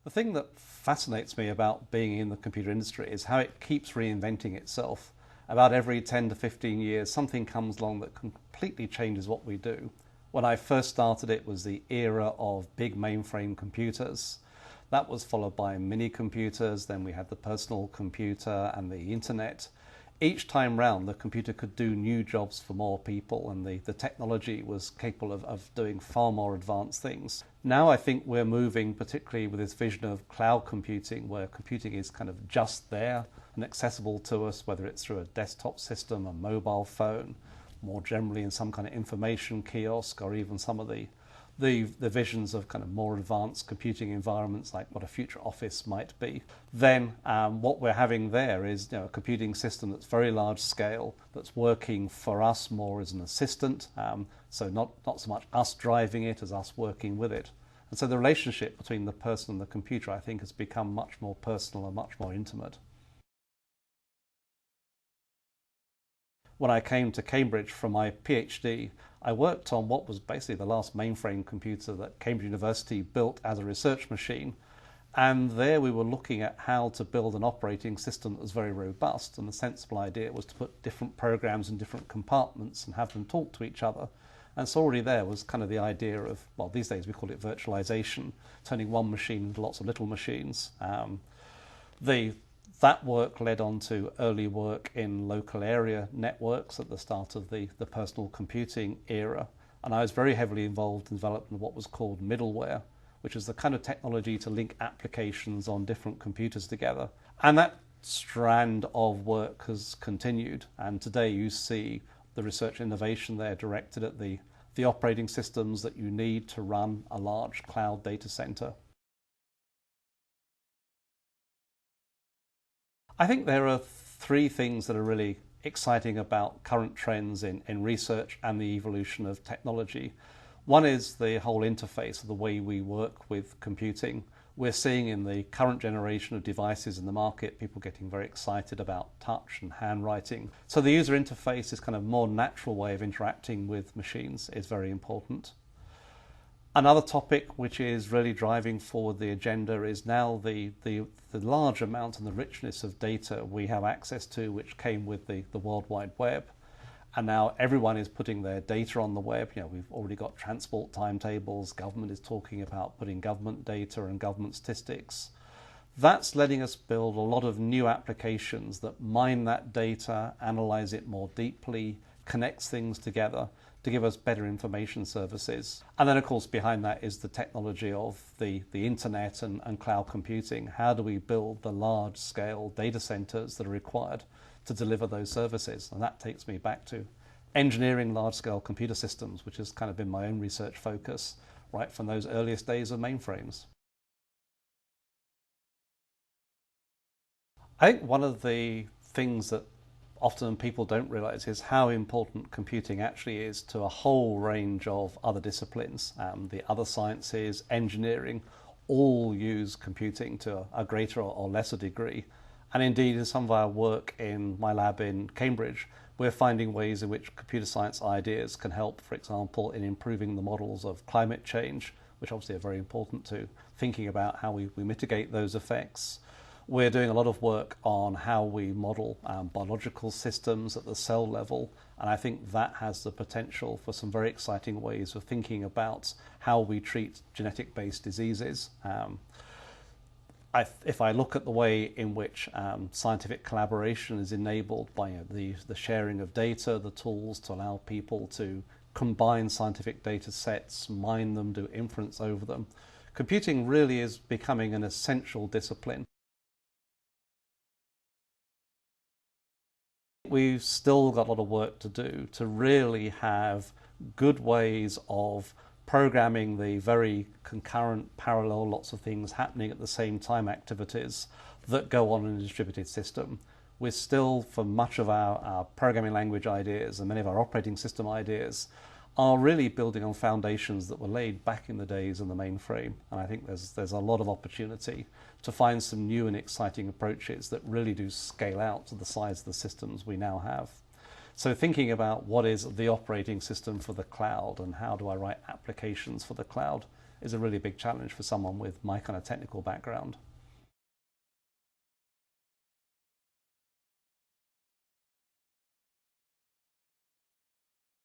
The thing that fascinates me about being in the computer industry is how it keeps reinventing itself. About every 10 to 15 years, something comes along that completely changes what we do. When I first started, it was the era of big mainframe computers. That was followed by mini computers, then we had the personal computer and the internet. Each time round, the computer could do new jobs for more people, and the technology was capable of doing far more advanced things. Now I think we're moving, particularly with this vision of cloud computing, where computing is kind of just there and accessible to us, whether it's through a desktop system, a mobile phone, more generally in some kind of information kiosk, or even some of the visions of kind of more advanced computing environments like what a future office might be. Then what we're having there is a computing system that's very large scale, that's working for us more as an assistant, so not so much us driving it as us working with it. And so the relationship between the person and the computer, I think, has become much more personal and much more intimate. When I came to Cambridge for my PhD, I worked on what was basically the last mainframe computer that Cambridge University built as a research machine. And there we were looking at how to build an operating system that was very robust. And the sensible idea was to put different programs in different compartments and have them talk to each other. And so already there was kind of the idea of, well, these days we call it virtualization, turning one machine into lots of little machines. That work led on to early work in local area networks at the start of the personal computing era. And I was very heavily involved in developing what was called middleware, which is the kind of technology to link applications on different computers together. And that strand of work has continued. And today you see the research innovation there directed at the operating systems that you need to run a large cloud data center. I think there are three things that are really exciting about current trends in research and the evolution of technology. One is the whole interface of the way we work with computing. We're seeing in the current generation of devices in the market, people getting very excited about touch and handwriting. So the user interface, is kind of more natural way of interacting with machines, is very important. Another topic which is really driving forward the agenda is now the large amount and the richness of data we have access to, which came with the World Wide Web. And now everyone is putting their data on the web. We've already got transport timetables, government is talking about putting government data and government statistics. That's letting us build a lot of new applications that mine that data, analyze it more deeply, connects things together to give us better information services. And then of course behind that is the technology of the internet and cloud computing. How do we build the large scale data centers that are required to deliver those services? And that takes me back to engineering large scale computer systems, which has kind of been my own research focus right from those earliest days of mainframes. I think one of the things that often people don't realize is how important computing actually is to a whole range of other disciplines. The other sciences, engineering, all use computing to a greater or lesser degree. And indeed, in some of our work in my lab in Cambridge, we're finding ways in which computer science ideas can help, for example, in improving the models of climate change, which obviously are very important to thinking about how we mitigate those effects. We're doing a lot of work on how we model biological systems at the cell level, and I think that has the potential for some very exciting ways of thinking about how we treat genetic-based diseases. If I look at the way in which scientific collaboration is enabled by the sharing of data, the tools to allow people to combine scientific data sets, mine them, do inference over them, computing really is becoming an essential discipline. We've still got a lot of work to do to really have good ways of programming the very concurrent, parallel, lots of things happening at the same time activities that go on in a distributed system. We're still, for much of our programming language ideas and many of our operating system ideas, are really building on foundations that were laid back in the days of the mainframe. And I think there's a lot of opportunity to find some new and exciting approaches that really do scale out to the size of the systems we now have. So thinking about what is the operating system for the cloud and how do I write applications for the cloud is a really big challenge for someone with my kind of technical background.